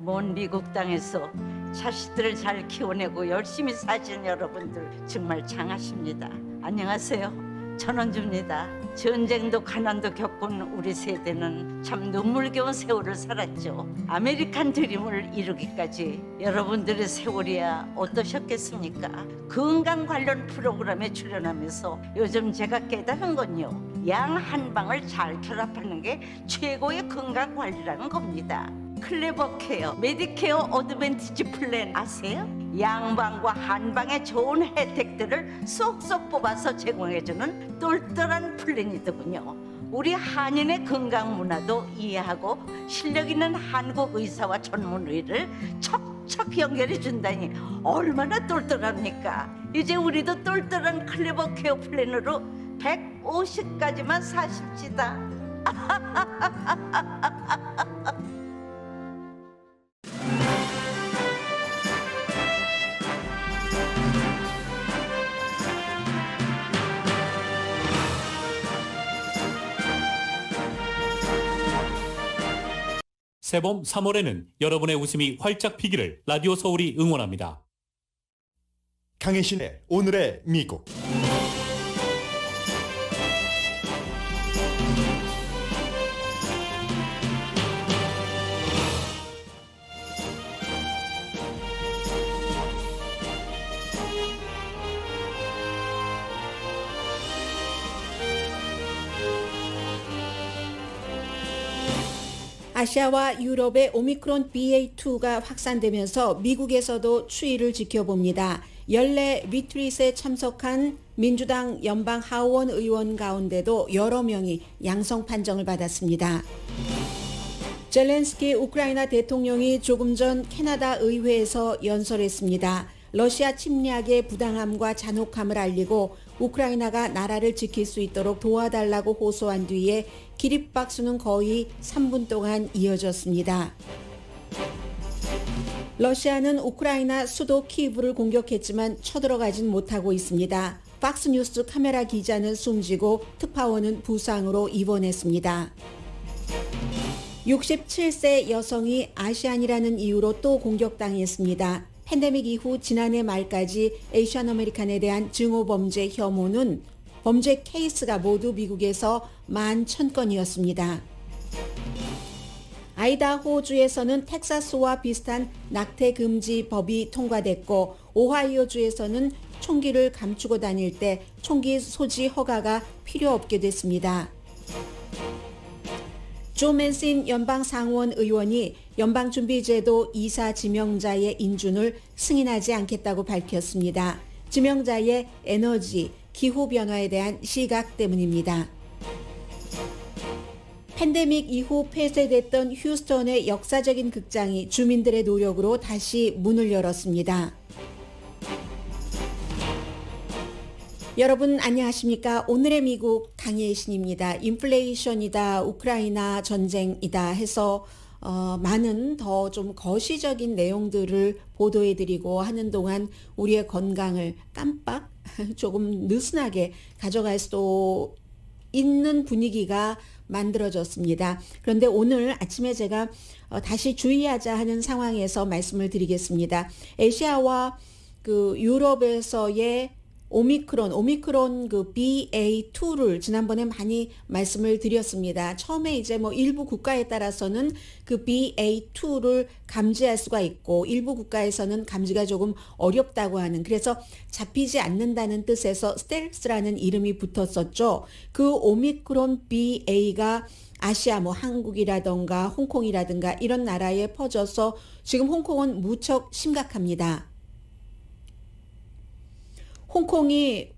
먼 미국 땅에서 자식들을 잘 키워내고 열심히 사신 여러분들 정말 장하십니다. 안녕하세요. 전원주입니다. 전쟁도 가난도 겪은 우리 세대는 참 눈물겨운 세월을 살았죠. 아메리칸 드림을 이루기까지 여러분들의 세월이야 어떠셨겠습니까? 건강 관련 프로그램에 출연하면서 요즘 제가 깨달은 건요, 양 한 방을 잘 결합하는 게 최고의 건강 관리라는 겁니다. 클레버 케어, 메디케어 어드밴티지 플랜 아세요? 양방과 한방의 좋은 혜택들을 쏙쏙 뽑아서 제공해주는 똘똘한 플랜이더군요. 우리 한인의 건강 문화도 이해하고 실력 있는 한국 의사와 전문의를 척척 연결해 준다니 얼마나 똘똘합니까? 이제 우리도 똘똘한 클레버 케어 플랜으로 150까지만 사십시다. 새봄 3월에는 여러분의 웃음이 활짝 피기를 라디오 서울이 응원합니다. 강혜신의 오늘의 미국. 아시아와 유럽의 오미크론 BA2가 확산되면서 미국에서도 추이를 지켜봅니다. 연례 리트릿에 참석한 민주당 연방 하원 의원 가운데도 여러 명이 양성 판정을 받았습니다. 젤렌스키 우크라이나 대통령이 조금 전 캐나다 의회에서 연설했습니다. 러시아 침략의 부당함과 잔혹함을 알리고 우크라이나가 나라를 지킬 수 있도록 도와달라고 호소한 뒤에 기립박수는 거의 3분 동안 이어졌습니다. 러시아는 우크라이나 수도 키이브를 공격했지만 쳐들어가진 못하고 있습니다. 팍스뉴스 카메라 기자는 숨지고 특파원은 부상으로 입원했습니다. 67세 여성이 아시안이라는 이유로 또 공격당했습니다. 팬데믹 이후 지난해 말까지 에이시안 아메리칸에 대한 증오범죄 혐오는 범죄 케이스가 모두 미국에서 11,000건이었습니다. 아이다호주에서는 텍사스와 비슷한 낙태 금지 법이 통과됐고 오하이오주에서는 총기를 감추고 다닐 때 총기 소지 허가가 필요 없게 됐습니다. 조 맨신 연방 상원 의원이 연방준비제도 이사 지명자의 인준을 승인하지 않겠다고 밝혔습니다. 지명자의 에너지, 기후변화에 대한 시각 때문입니다. 팬데믹 이후 폐쇄됐던 휴스턴의 역사적인 극장이 주민들의 노력으로 다시 문을 열었습니다. 여러분 안녕하십니까? 오늘의 미국 강예신입니다. 인플레이션이다, 우크라이나 전쟁이다 해서 많은 더 좀 거시적인 내용들을 보도해드리고 하는 동안 우리의 건강을 깜빡 조금 느슨하게 가져갈 수도 있는 분위기가 만들어졌습니다. 그런데 오늘 아침에 제가 다시 주의하자 하는 상황에서 말씀을 드리겠습니다. 아시아와 유럽에서의 오미크론 BA2를 지난번에 많이 말씀을 드렸습니다. 처음에 이제 일부 국가에 따라서는 BA2를 감지할 수가 있고 일부 국가에서는 감지가 조금 어렵다고 하는, 그래서 잡히지 않는다는 뜻에서 스텔스라는 이름이 붙었었죠. 그 오미크론 BA가 아시아 한국이라던가 홍콩이라든가 이런 나라에 퍼져서 지금 홍콩은 무척 심각합니다. 홍콩이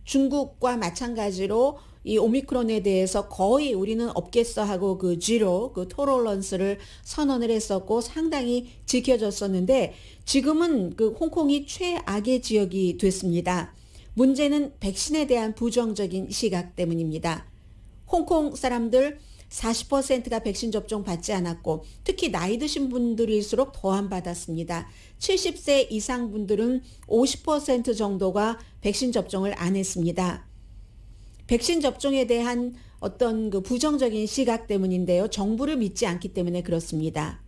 중국과 마찬가지로 이 오미크론에 대해서 거의 우리는 없겠어 하고 제로, 토러런스를 선언을 했었고 상당히 지켜졌었는데 지금은 홍콩이 최악의 지역이 됐습니다. 문제는 백신에 대한 부정적인 시각 때문입니다. 홍콩 사람들 40%가 백신 접종 받지 않았고 특히 나이 드신 분들일수록 더 안 받았습니다. 70세 이상 분들은 50% 정도가 백신 접종을 안 했습니다. 백신 접종에 대한 어떤 부정적인 시각 때문인데요. 정부를 믿지 않기 때문에 그렇습니다.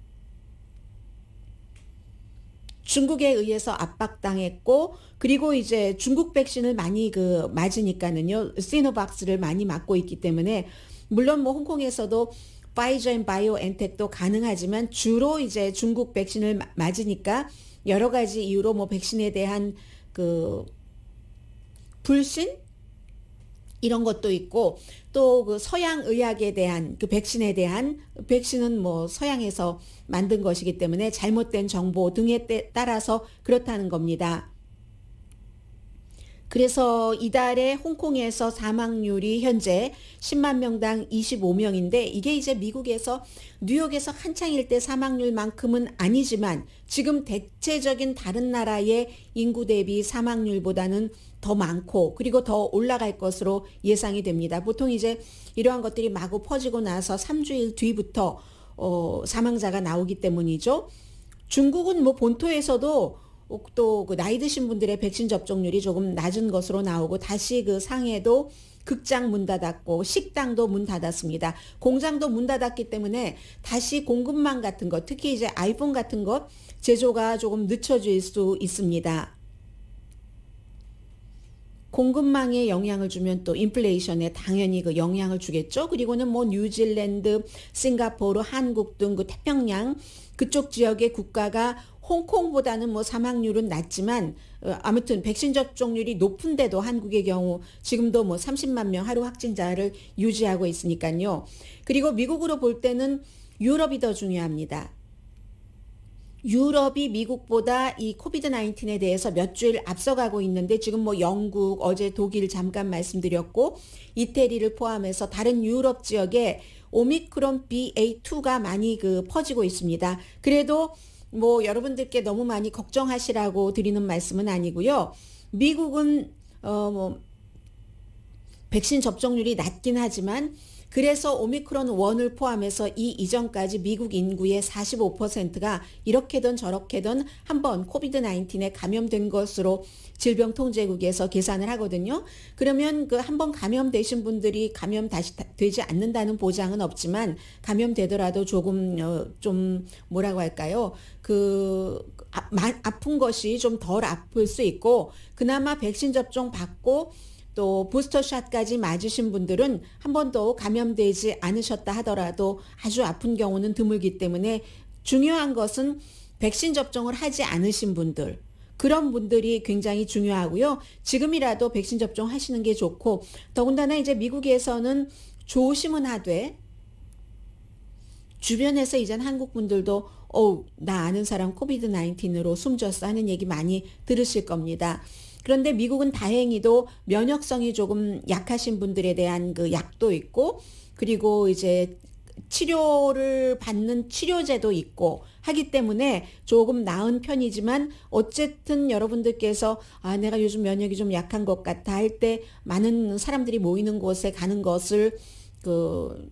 중국에 의해서 압박당했고 그리고 이제 중국 백신을 많이 맞으니까는요. 시노박스를 많이 맞고 있기 때문에 물론 뭐 홍콩에서도 파이저 앤 바이오엔텍도 가능하지만 주로 이제 중국 백신을 맞으니까 여러 가지 이유로 뭐 백신에 대한 불신 이런 것도 있고 또 서양 의학에 대한 백신에 대한 백신은 뭐 서양에서 만든 것이기 때문에 잘못된 정보 등에 따라서 그렇다는 겁니다. 그래서 이달에 홍콩에서 사망률이 현재 10만 명당 25명인데 이게 이제 미국에서 뉴욕에서 한창일 때 사망률만큼은 아니지만 지금 대체적인 다른 나라의 인구 대비 사망률보다는 더 많고 그리고 더 올라갈 것으로 예상이 됩니다. 보통 이제 이러한 것들이 마구 퍼지고 나서 3주일 뒤부터 사망자가 나오기 때문이죠. 중국은 뭐 본토에서도 또 나이 드신 분들의 백신 접종률이 조금 낮은 것으로 나오고 다시 상해도 극장 문 닫았고 식당도 문 닫았습니다. 공장도 문 닫았기 때문에 다시 공급망 같은 것, 특히 이제 아이폰 같은 것 제조가 조금 늦춰질 수 있습니다. 공급망에 영향을 주면 또 인플레이션에 당연히 영향을 주겠죠. 그리고는 뭐 뉴질랜드, 싱가포르, 한국 등 태평양 그쪽 지역의 국가가 홍콩보다는 뭐 사망률은 낮지만 아무튼 백신 접종률이 높은데도 한국의 경우 지금도 뭐 30만 명 하루 확진자를 유지하고 있으니까요. 그리고 미국으로 볼 때는 유럽이 더 중요합니다. 유럽이 미국보다 이 코비드 19에 대해서 몇 주일 앞서가고 있는데 지금 뭐 영국, 어제 독일 잠깐 말씀드렸고 이태리를 포함해서 다른 유럽 지역에 오미크론 BA2가 많이 퍼지고 있습니다. 그래도 뭐 여러분들께 너무 많이 걱정하시라고 드리는 말씀은 아니고요. 미국은 뭐 백신 접종률이 낮긴 하지만 그래서 오미크론 1을 포함해서 이 이전까지 미국 인구의 45%가 이렇게든 저렇게든 한번 코비드 19에 감염된 것으로 질병통제국에서 계산을 하거든요. 그러면 한번 감염되신 분들이 감염 다시 되지 않는다는 보장은 없지만 감염되더라도 조금 좀 뭐라고 할까요? 아픈 것이 좀 덜 아플 수 있고 그나마 백신 접종 받고 또 부스터샷까지 맞으신 분들은 한 번도 감염되지 않으셨다 하더라도 아주 아픈 경우는 드물기 때문에 중요한 것은 백신 접종을 하지 않으신 분들 그런 분들이 굉장히 중요하고요. 지금이라도 백신 접종하시는 게 좋고 더군다나 이제 미국에서는 조심은 하되 주변에서 이젠 한국 분들도 나 아는 사람 코비드 19으로 숨졌어 하는 얘기 많이 들으실 겁니다. 그런데 미국은 다행히도 면역성이 조금 약하신 분들에 대한 약도 있고 그리고 이제 치료를 받는 치료제도 있고 하기 때문에 조금 나은 편이지만 어쨌든 여러분들께서 내가 요즘 면역이 좀 약한 것 같아 할 때 많은 사람들이 모이는 곳에 가는 것을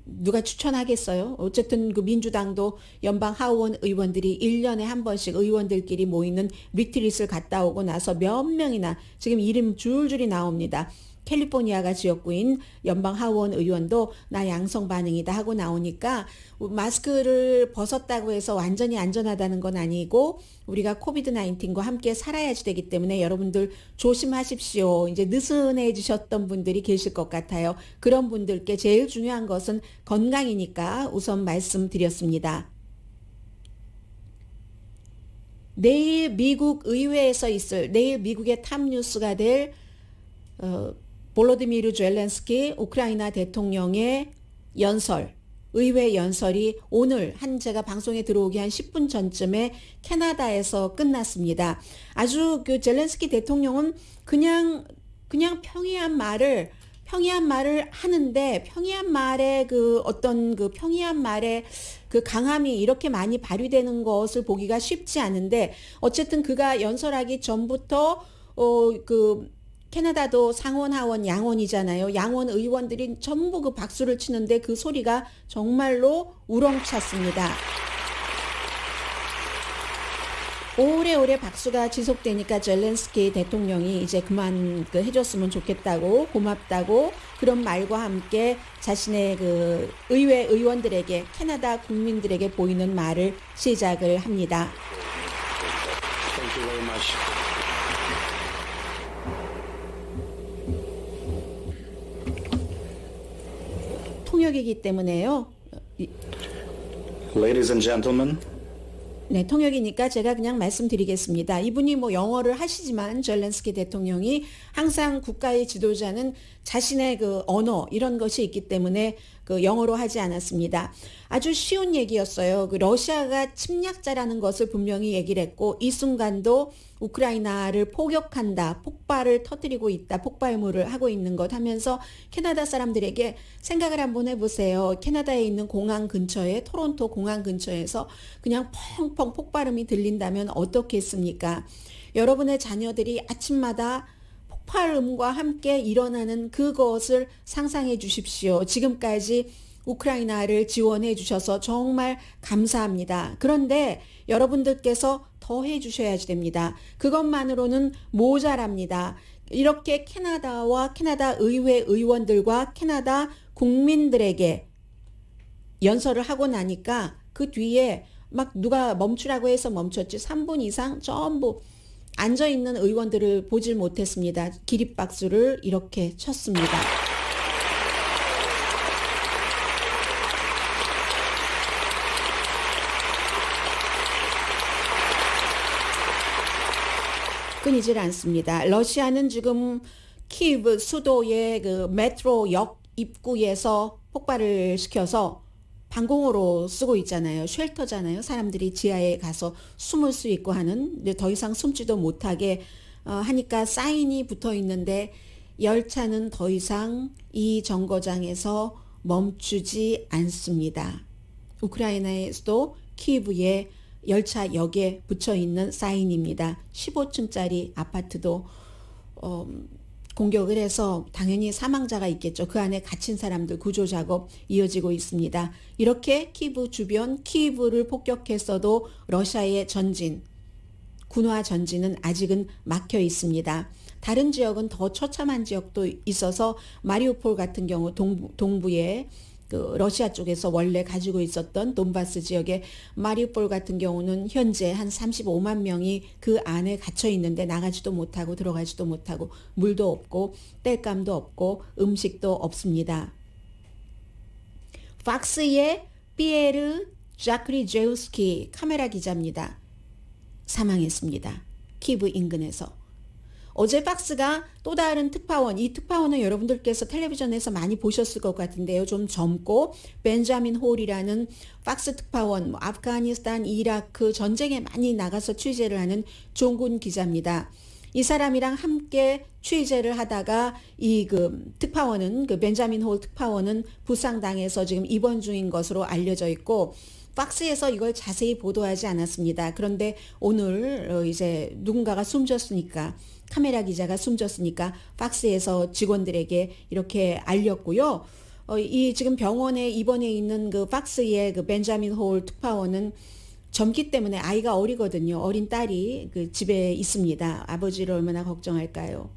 누가 추천하겠어요? 어쨌든 민주당도 연방 하원 의원들이 1년에 한 번씩 의원들끼리 모이는 리트릿을 갔다 오고 나서 몇 명이나 지금 이름 줄줄이 나옵니다. 캘리포니아가 지역구인 연방 하원 의원도 나 양성 반응이다 하고 나오니까 마스크를 벗었다고 해서 완전히 안전하다는 건 아니고 우리가 코비드 19과 함께 살아야지 되기 때문에 여러분들 조심하십시오. 이제 느슨해지셨던 분들이 계실 것 같아요. 그런 분들께 제일 중요한 것은 건강이니까 우선 말씀드렸습니다. 내일 미국 의회에서 내일 미국의 탑 뉴스가 될 볼로디미르 젤렌스키 우크라이나 대통령의 의회 연설이 오늘 제가 방송에 들어오기 한 10분 전쯤에 캐나다에서 끝났습니다. 아주 젤렌스키 대통령은 그냥 평이한 말을 하는데 평이한 말의 평이한 말의 강함이 이렇게 많이 발휘되는 것을 보기가 쉽지 않은데 어쨌든 그가 연설하기 전부터 캐나다도 상원, 하원, 양원이잖아요. 양원 의원들이 전부 박수를 치는데 그 소리가 정말로 우렁찼습니다. 오래오래 박수가 지속되니까 젤렌스키 대통령이 이제 그만 해줬으면 좋겠다고 고맙다고 그런 말과 함께 자신의 의회 의원들에게 캐나다 국민들에게 보이는 말을 시작을 합니다. Thank you very much. 통역이기 때문에요. Ladies and gentlemen, 네, 통역이니까 제가 그냥 말씀드리겠습니다. 이분이 뭐 영어를 하시지만 젤렌스키 대통령이 항상 국가의 지도자는 자신의 그 언어 이런 것이 있기 때문에 그 영어로 하지 않았습니다. 아주 쉬운 얘기였어요. 그 러시아가 침략자라는 것을 분명히 얘기를 했고 이 순간도 우크라이나를 포격한다, 폭발을 터뜨리고 있다, 폭발물을 하고 있는 것 하면서 캐나다 사람들에게 생각을 한번 해보세요. 캐나다에 있는 공항 근처에 토론토 공항 근처에서 그냥 펑펑 폭발음이 들린다면 어떻겠습니까? 여러분의 자녀들이 아침마다 폭발음과 함께 일어나는 그것을 상상해 주십시오. 지금까지 우크라이나를 지원해 주셔서 정말 감사합니다. 그런데 여러분들께서 더 해 주셔야 됩니다. 그것만으로는 모자랍니다. 이렇게 캐나다와 캐나다 의회 의원들과 캐나다 국민들에게 연설을 하고 나니까 그 뒤에 막 누가 멈추라고 해서 멈췄지 3분 이상 전부 앉아있는 의원들을 보질 못했습니다. 기립박수를 이렇게 쳤습니다. 끊이질 않습니다. 러시아는 지금 키예브 수도의 그 메트로역 입구에서 폭발을 시켜서 방공호로 쓰고 있잖아요. 쉘터잖아요. 사람들이 지하에 가서 숨을 수 있고 하는, 근데 더 이상 숨지도 못하게 하니까 사인이 붙어 있는데 열차는 더 이상 이 정거장에서 멈추지 않습니다. 우크라이나의 수도 키예브의 열차역에 붙여 있는 사인입니다. 15층짜리 아파트도 공격을 해서 당연히 사망자가 있겠죠. 그 안에 갇힌 사람들 구조 작업 이어지고 있습니다. 이렇게 키예브 주변, 키예브를 폭격했어도 러시아의 전진, 군화 전진은 아직은 막혀 있습니다. 다른 지역은 더 처참한 지역도 있어서 마리우폴 같은 경우 동부에 그 러시아 쪽에서 원래 가지고 있었던 돈바스 지역의 마리우폴 같은 경우는 현재 한 35만 명이 그 안에 갇혀 있는데 나가지도 못하고 들어가지도 못하고 물도 없고 땔감도 없고 음식도 없습니다. 팍스의 피에르 자크리제우스키 카메라 기자입니다. 사망했습니다. 키예브 인근에서. 어제 팍스가 또 다른 특파원, 이 특파원은 여러분들께서 텔레비전에서 많이 보셨을 것 같은데요. 좀 젊고 벤자민 홀이라는 팍스 특파원, 아프가니스탄, 이라크 전쟁에 많이 나가서 취재를 하는 종군 기자입니다. 이 사람이랑 함께 취재를 하다가 이 그 특파원은 그 벤자민 홀 특파원은 부상당해서 지금 입원 중인 것으로 알려져 있고 팍스에서 이걸 자세히 보도하지 않았습니다. 그런데 오늘 이제 누군가가 숨졌으니까 카메라 기자가 숨졌으니까 팍스에서 직원들에게 이렇게 알렸고요. 이 지금 병원에 입원해 있는 그 팍스의 그 벤자민 홀 특파원은 젊기 때문에 아이가 어리거든요. 어린 딸이 그 집에 있습니다. 아버지를 얼마나 걱정할까요?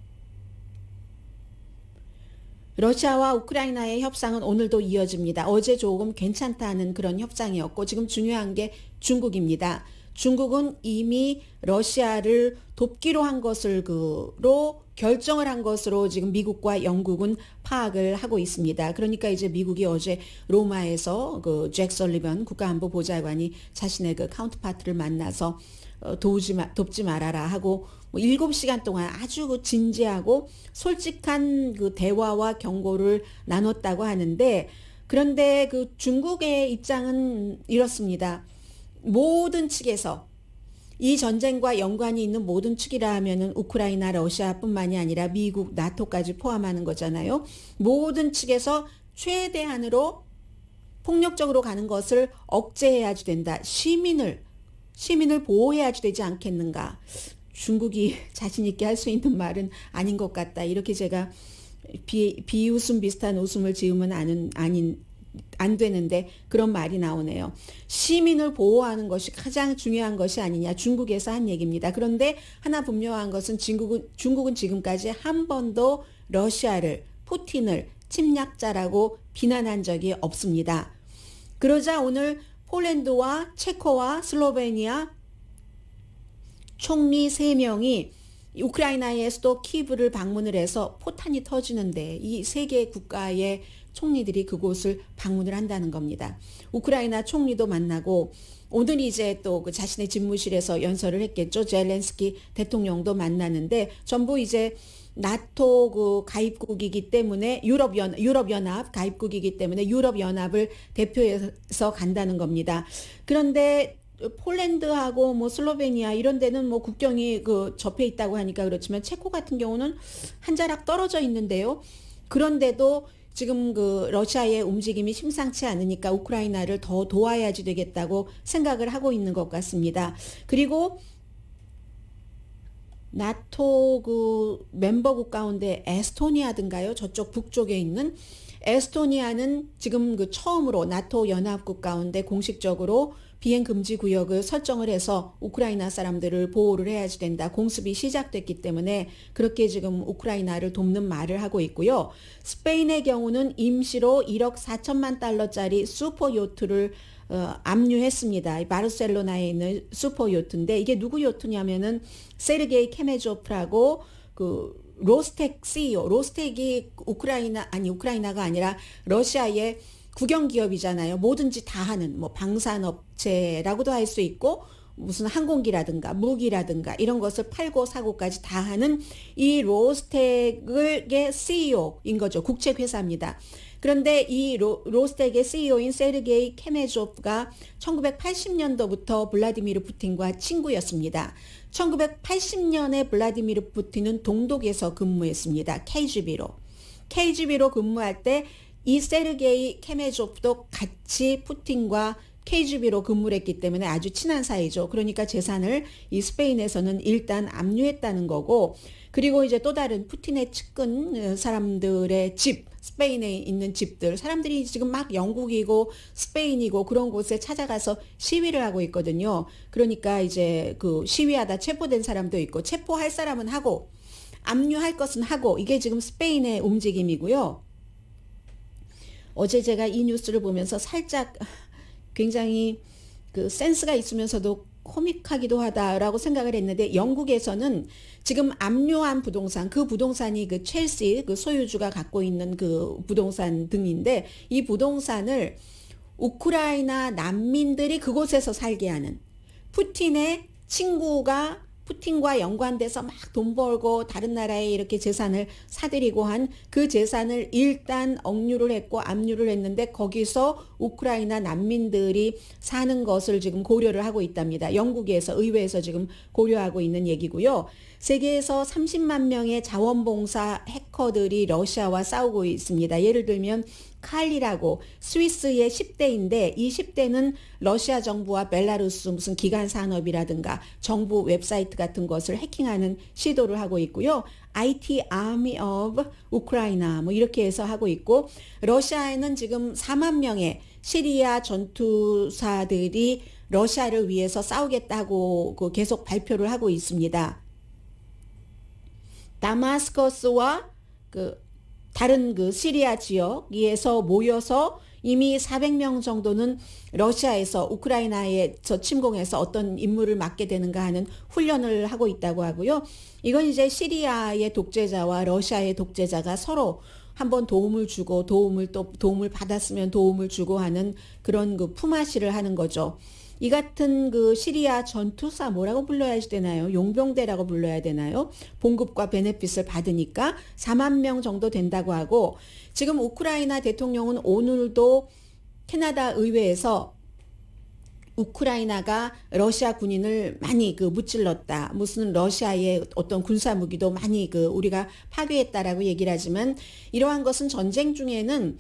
러시아와 우크라이나의 협상은 오늘도 이어집니다. 어제 조금 괜찮다는 그런 협상이었고 지금 중요한 게 중국입니다. 중국은 이미 러시아를 돕기로 한 것으로 결정을 한 것으로 지금 미국과 영국은 파악을 하고 있습니다. 그러니까 이제 미국이 어제 로마에서 그 잭 설리번 국가안보보좌관이 자신의 그 카운터파트를 만나서 돕지 말아라 하고 7시간 동안 아주 그 진지하고 솔직한 그 대화와 경고를 나눴다고 하는데 그런데 그 중국의 입장은 이렇습니다. 모든 측에서 이 전쟁과 연관이 있는 모든 측이라 하면은 우크라이나, 러시아뿐만이 아니라 미국, 나토까지 포함하는 거잖아요. 모든 측에서 최대한으로 폭력적으로 가는 것을 억제해야지 된다. 시민을 보호해야지 되지 않겠는가. 중국이 자신 있게 할 수 있는 말은 아닌 것 같다. 이렇게 제가 비웃음 비슷한 웃음을 지으면 안 되는데 그런 말이 나오네요. 시민을 보호하는 것이 가장 중요한 것이 아니냐. 중국에서 한 얘기입니다. 그런데 하나 분명한 것은 중국은 지금까지 한 번도 러시아를, 푸틴을 침략자라고 비난한 적이 없습니다. 그러자 오늘 폴란드와 체코와 슬로베니아, 총리 3명이 우크라이나의 수도 키브를 방문을 해서 포탄이 터지는데 이 3개 국가의 총리들이 그곳을 방문을 한다는 겁니다. 우크라이나 총리도 만나고 오늘 이제 또 그 자신의 집무실에서 연설을 했겠죠. 젤렌스키 대통령도 만나는데 전부 이제 나토 그 가입국이기 때문에 유럽연합 가입국이기 때문에 유럽연합을 대표해서 간다는 겁니다. 그런데 폴란드하고 뭐 슬로베니아 이런 데는 뭐 국경이 그 접해 있다고 하니까 그렇지만 체코 같은 경우는 한 자락 떨어져 있는데요. 그런데도 지금 그 러시아의 움직임이 심상치 않으니까 우크라이나를 더 도와야지 되겠다고 생각을 하고 있는 것 같습니다. 그리고 나토 그 멤버국 가운데 에스토니아든가요? 저쪽 북쪽에 있는 에스토니아는 지금 그 처음으로 나토 연합국 가운데 공식적으로 비행 금지 구역을 설정을 해서 우크라이나 사람들을 보호를 해야지 된다. 공습이 시작됐기 때문에 그렇게 지금 우크라이나를 돕는 말을 하고 있고요. 스페인의 경우는 임시로 1억 4천만 달러짜리 슈퍼 요트를 압류했습니다. 바르셀로나에 있는 슈퍼 요트인데 이게 누구 요트냐면은 세르게이 케메조프라고 그 로스텍 CEO, 로스텍이 우크라이나가 아니라 러시아의 국영기업이잖아요. 뭐든지 다 하는 뭐 방산업체라고도 할 수 있고 무슨 항공기라든가 무기라든가 이런 것을 팔고 사고까지 다 하는 이 로스텍의 CEO인 거죠. 국책회사입니다. 그런데 이 로스텍의 CEO인 세르게이 케메조프가 1980년도부터 블라디미르 푸틴과 친구였습니다. 1980년에 블라디미르 푸틴은 동독에서 근무했습니다. KGB로 근무할 때 이 세르게이 케메조프도 같이 푸틴과 KGB로 근무를 했기 때문에 아주 친한 사이죠. 그러니까 재산을 이 스페인에서는 일단 압류했다는 거고, 그리고 이제 또 다른 푸틴의 측근 사람들의 집, 스페인에 있는 집들, 사람들이 지금 막 영국이고 스페인이고 그런 곳에 찾아가서 시위를 하고 있거든요. 그러니까 이제 그 시위하다 체포된 사람도 있고, 체포할 사람은 하고 압류할 것은 하고, 이게 지금 스페인의 움직임이고요. 어제 제가 이 뉴스를 보면서 살짝 굉장히 그 센스가 있으면서도 코믹하기도 하다라고 생각을 했는데, 영국에서는 지금 압류한 부동산, 그 부동산이 그 첼시 그 소유주가 갖고 있는 그 부동산 등인데, 이 부동산을 우크라이나 난민들이 그곳에서 살게 하는, 푸틴의 친구가 푸틴과 연관돼서 막 돈 벌고 다른 나라에 이렇게 재산을 사들이고 한 그 재산을 일단 억류를 했고 압류를 했는데, 거기서 우크라이나 난민들이 사는 것을 지금 고려를 하고 있답니다. 영국에서 의회에서 지금 고려하고 있는 얘기고요. 세계에서 30만 명의 자원봉사 해커들이 러시아와 싸우고 있습니다. 예를 들면 칼리라고 스위스의 10대인데, 이 10대는 러시아 정부와 벨라루스 무슨 기간 산업이라든가 정부 웹사이트 같은 것을 해킹하는 시도를 하고 있고요. IT Army of Ukraine 뭐 이렇게 해서 하고 있고, 러시아에는 지금 4만 명의 시리아 전투사들이 러시아를 위해서 싸우겠다고 계속 발표를 하고 있습니다. 다마스커스와 다른 시리아 지역에서 모여서 이미 400명 정도는 러시아에서 우크라이나에서 침공해서 어떤 임무를 맡게 되는가 하는 훈련을 하고 있다고 하고요. 이건 이제 시리아의 독재자와 러시아의 독재자가 서로 한번 도움을 주고 도움을 받았으면 도움을 주고 하는 그런 품앗이를 하는 거죠. 이 같은 시리아 전투사 뭐라고 불러야 되나요? 용병대라고 불러야 되나요? 봉급과 베네핏을 받으니까 4만 명 정도 된다고 하고, 지금 우크라이나 대통령은 오늘도 캐나다 의회에서 우크라이나가 러시아 군인을 많이 무찔렀다. 무슨 러시아의 어떤 군사 무기도 많이 우리가 파괴했다라고 얘기를 하지만, 이러한 것은 전쟁 중에는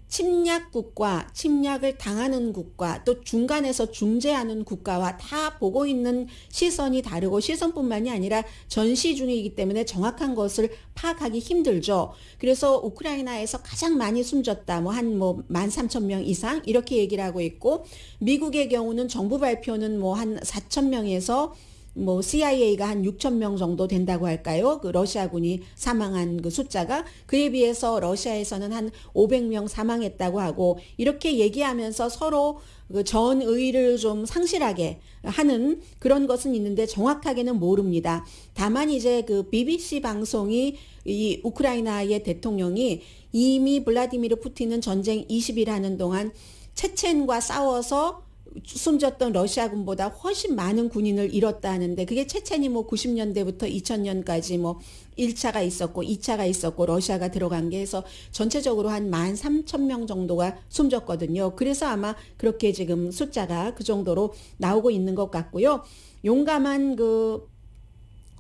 침략국과 침략을 당하는 국가, 또 중간에서 중재하는 국가와 다 보고 있는 시선이 다르고, 시선뿐만이 아니라 전시 중이기 때문에 정확한 것을 파악하기 힘들죠. 그래서 우크라이나에서 가장 많이 숨졌다. 한 13,000명 이상 이렇게 얘기를 하고 있고, 미국의 경우는 정부 발표는 한 4,000명에서 뭐 CIA가 한 6천 명 정도 된다고 할까요? 그 러시아군이 사망한 그 숫자가 그에 비해서 러시아에서는 한 500명 사망했다고 하고 이렇게 얘기하면서 서로 그 전의를 좀 상실하게 하는 그런 것은 있는데 정확하게는 모릅니다. 다만 이제 그 BBC 방송이 이 우크라이나의 대통령이 이미 블라디미르 푸틴은 전쟁 20일 하는 동안 체첸과 싸워서 숨졌던 러시아군보다 훨씬 많은 군인을 잃었다 하는데 그게 체첸이 뭐 90년대부터 2000년까지 뭐 1차가 있었고 2차가 있었고 러시아가 들어간 게 해서 전체적으로 한 13,000명 정도가 숨졌거든요. 그래서 아마 그렇게 지금 숫자가 그 정도로 나오고 있는 것 같고요. 용감한 그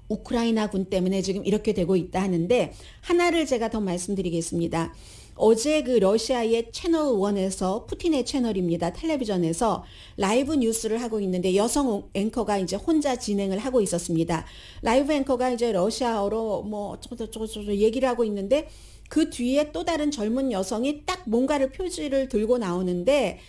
우크라이나 군 때문에 지금 이렇게 되고 있다 하는데 하나를 제가 더 말씀드리겠습니다. 어제 그 러시아의 채널 1에서 푸틴의 채널입니다. 텔레비전에서 라이브 뉴스를 하고 있는데 여성 앵커가 이제 혼자 진행을 하고 있었습니다. 라이브 앵커가 이제 러시아어로 뭐 얘기를 하고 있는데 그 뒤에 또 다른 젊은 여성이 딱 뭔가를 표지를 들고 나오는데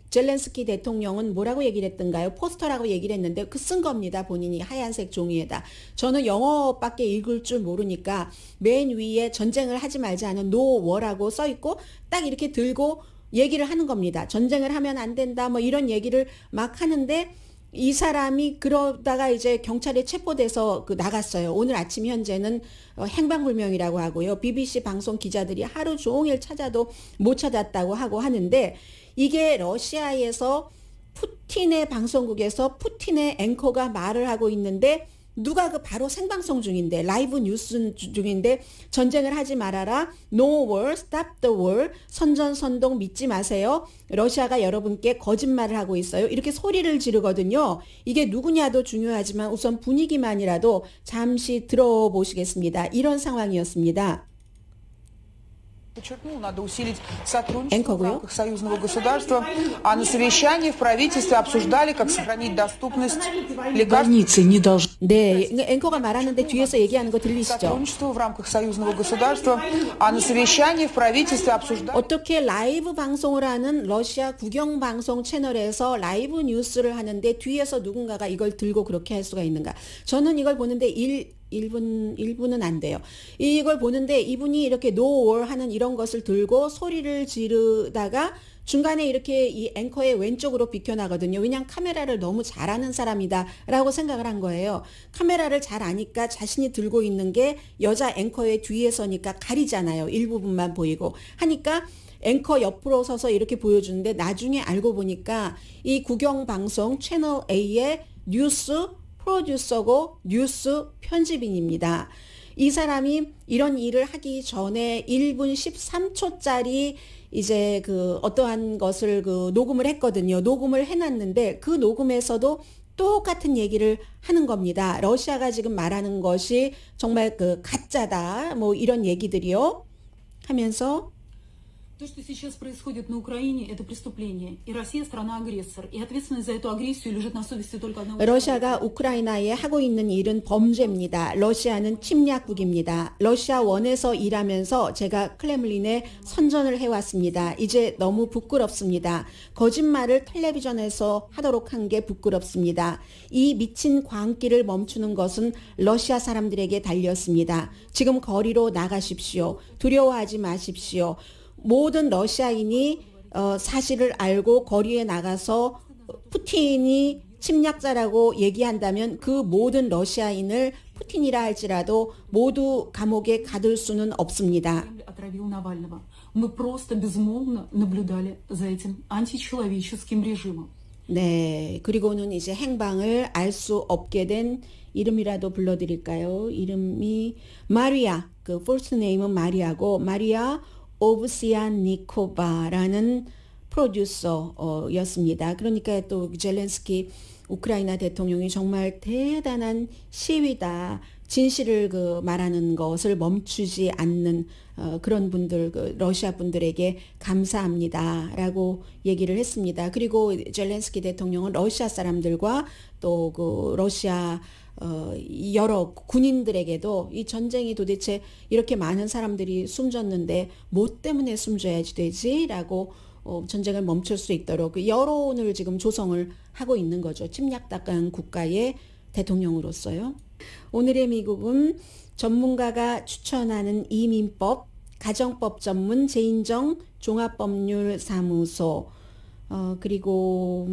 젤렌스키 대통령은 뭐라고 얘기를 했던가요? 포스터라고 얘기를 했는데 그 쓴 겁니다. 본인이 하얀색 종이에다. 저는 영어밖에 읽을 줄 모르니까 맨 위에 전쟁을 하지 말지 않은 No War라고 써 있고 딱 이렇게 들고 얘기를 하는 겁니다. 전쟁을 하면 안 된다 뭐 이런 얘기를 막 하는데 이 사람이 그러다가 이제 경찰에 체포돼서 그 나갔어요. 오늘 아침 현재는 행방불명이라고 하고요. BBC 방송 기자들이 하루 종일 찾아도 못 찾았다고 하고 하는데 이게 러시아에서 푸틴의 방송국에서 푸틴의 앵커가 말을 하고 있는데 누가 그 바로 생방송 중인데 라이브 뉴스 중인데 전쟁을 하지 말아라. No war, stop the war. 선전선동 믿지 마세요. 러시아가 여러분께 거짓말을 하고 있어요. 이렇게 소리를 지르거든요. 이게 누구냐도 중요하지만 우선 분위기만이라도 잠시 들어보시겠습니다. 이런 상황이었습니다. Подчеркнул, надо усилить сотрудничество в 앵커고요. рамках союзного государства, а на совещании в правительстве обсуждали, как сохранить доступность лекарств. Больницы не должны 네, 앵커가 말하는데 뒤에서 얘기하는 거 들리시죠? Сотрудничество в рамках союзного государства, а на совещании в правительстве обсуждали. 어떻게 라이브 방송을 하는 러시아 국영방송 채널에서 라이브 뉴스를 하는데 뒤에서 누군가가 이걸 들고 그렇게 할 수가 있는가? 저는 이걸 보는데 1분은 안 돼요. 이걸 보는데 이분이 이렇게 No War 하는 이런 것을 들고 소리를 지르다가 중간에 이렇게 이 앵커의 왼쪽으로 비켜나거든요. 왜냐하면 카메라를 너무 잘하는 사람이다라고 생각을 한 거예요. 카메라를 잘 아니까 자신이 들고 있는 게 여자 앵커의 뒤에 서니까 가리잖아요. 일부분만 보이고 하니까 앵커 옆으로 서서 이렇게 보여주는데 나중에 알고 보니까 이 국영방송 채널 A의 뉴스 프로듀서고 뉴스 편집인입니다. 이 사람이 이런 일을 하기 전에 1분 13초짜리 이제 그 어떠한 것을 그 녹음을 했거든요. 녹음을 해놨는데 그 녹음에서도 똑같은 얘기를 하는 겁니다. 러시아가 지금 말하는 것이 정말 그 가짜다. 뭐 이런 얘기들이요. 하면서 То, что сейчас происходит на Украине, это преступление. И Россия страна-агрессор. И ответственность за эту агрессию лежит на совести только одного 러시아가 우크라이나에 하고 있는 일은 범죄입니다. 러시아는 침략국입니다. 러시아 원에서 일하면서 제가 크렘린에 선전을 해왔습니다. 이제 너무 부끄럽습니다. 거짓말을 텔레비전에서 하도록 한 게 부끄럽습니다. 이 미친 광기를 멈추는 것은 러시아 사람들에게 달렸습니다. 지금 거리로 나가십시오. 두려워하지 마십시오. 모든 러시아인이 사실을 알고 거리에 나가서 푸틴이 침략자라고 얘기한다면 그 모든 러시아인을 푸틴이라 할지라도 모두 감옥에 가둘 수는 없습니다. отравил Навального. Мы просто безмолвно наблюдали за этим античеловеческим режимом. 네, 그리고는 이제 행방을 알 수 없게 된 이름이라도 불러드릴까요? 이름이 마리아, 그 first name은 마리아고 마리아 오브시안니코바라는 프로듀서였습니다. 그러니까 또 젤렌스키 우크라이나 대통령이 정말 대단한 시위다. 진실을 그 말하는 것을 멈추지 않는 그런 분들, 그 러시아 분들에게 감사합니다라고 얘기를 했습니다. 그리고 젤렌스키 대통령은 러시아 사람들과 또 그 러시아 여러 군인들에게도 이 전쟁이 도대체 이렇게 많은 사람들이 숨졌는데 뭐 때문에 숨져야지 되지라고 전쟁을 멈출 수 있도록 그 여론을 지금 조성을 하고 있는 거죠. 침략당한 국가의 대통령으로서요. 오늘의 미국은 전문가가 추천하는 이민법, 가정법 전문 제인정 종합법률사무소, 그리고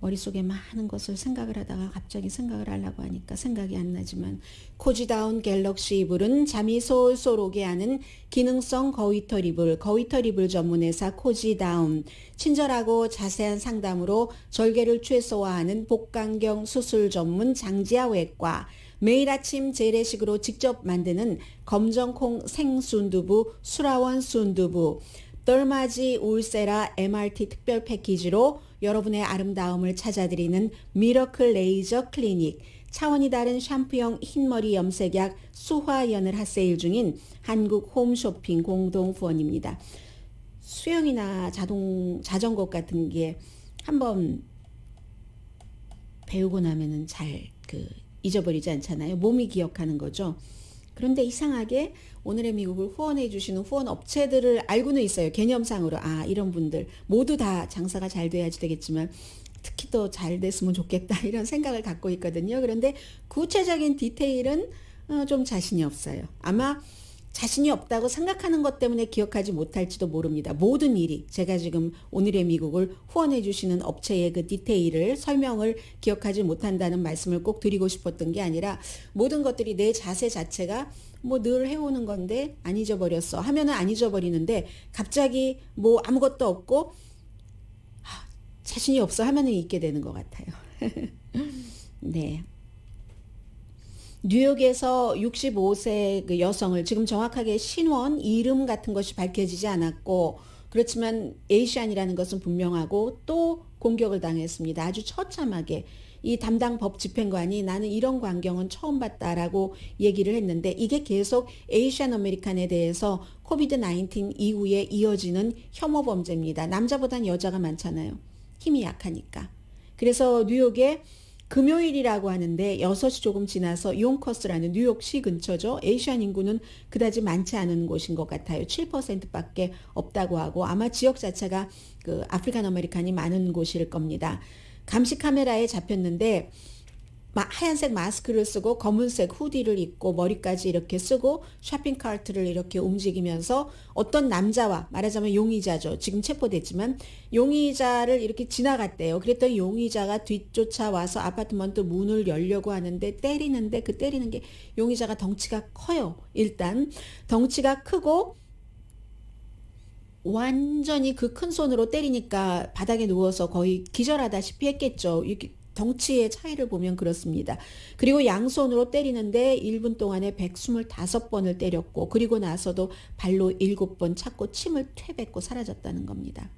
머릿속에 많은 것을 생각을 하다가 갑자기 생각을 하려고 하니까 생각이 안 나지만, 코지다운 갤럭시 이불은 잠이 솔솔 오게 하는 기능성 거위털 이불, 거위털 이불 전문회사 코지다운, 친절하고 자세한 상담으로 절개를 최소화하는 복강경 수술 전문 장지아 외과, 매일 아침 재래식으로 직접 만드는 검정콩 생순두부 수라원 순두부, 덜마지 울세라 MRT 특별 패키지로 여러분의 아름다움을 찾아드리는 미러클 레이저 클리닉, 차원이 다른 샴푸형 흰머리 염색약 수화연을 핫세일 중인 한국 홈쇼핑 공동 후원입니다. 수영이나 자전거 같은 게 한번 배우고 나면은 잘 잊어버리지 않잖아요. 몸이 기억하는 거죠. 그런데 이상하게 오늘의 미국을 후원해 주시는 후원 업체들을 알고는 있어요. 개념상으로. 이런 분들 모두 다 장사가 잘 돼야지 되겠지만 특히 더 잘 됐으면 좋겠다 이런 생각을 갖고 있거든요. 그런데 구체적인 디테일은 좀 자신이 없어요. 아마 자신이 없다고 생각하는 것 때문에 기억하지 못할지도 모릅니다. 모든 일이 제가 지금 오늘의 미국을 후원해 주시는 업체의 그 디테일을 설명을 기억하지 못한다는 말씀을 꼭 드리고 싶었던 게 아니라, 모든 것들이 내 자세 자체가 뭐 늘 해오는 건데 안 잊어버렸어 하면은 안 잊어버리는데, 갑자기 뭐 아무것도 없고 자신이 없어 하면은 잊게 되는 것 같아요. 네. 뉴욕에서 65세 그 여성을, 지금 정확하게 신원, 이름 같은 것이 밝혀지지 않았고, 그렇지만 에이시안이라는 것은 분명하고 또 공격을 당했습니다. 아주 처참하게. 이 담당 법 집행관이 나는 이런 광경은 처음 봤다라고 얘기를 했는데, 이게 계속 에이시안 아메리칸에 대해서 코비드-19 이후에 이어지는 혐오 범죄입니다. 남자보단 여자가 많잖아요. 힘이 약하니까. 그래서 뉴욕에 금요일이라고 하는데 6시 조금 지나서 용커스라는 뉴욕시 근처죠. 에이시안 인구는 그다지 많지 않은 곳인 것 같아요. 7%밖에 없다고 하고, 아마 지역 자체가 그 아프리칸 아메리칸이 많은 곳일 겁니다. 감시 카메라에 잡혔는데 하얀색 마스크를 쓰고 검은색 후디를 입고 머리까지 이렇게 쓰고 쇼핑카트를 이렇게 움직이면서 어떤 남자와, 말하자면 용의자죠. 지금 체포됐지만 용의자를 이렇게 지나갔대요. 그랬더니 용의자가 뒤쫓아와서 아파트먼트 문을 열려고 하는데 때리는데, 그 때리는 게 용의자가 덩치가 커요. 일단 덩치가 크고 완전히 그 큰 손으로 때리니까 바닥에 누워서 거의 기절하다시피 했겠죠. 이렇게 덩치의 차이를 보면 그렇습니다. 그리고 양손으로 때리는데 1분 동안에 125번을 때렸고, 그리고 나서도 발로 7번 찼고 침을 퇴뱉고 사라졌다는 겁니다.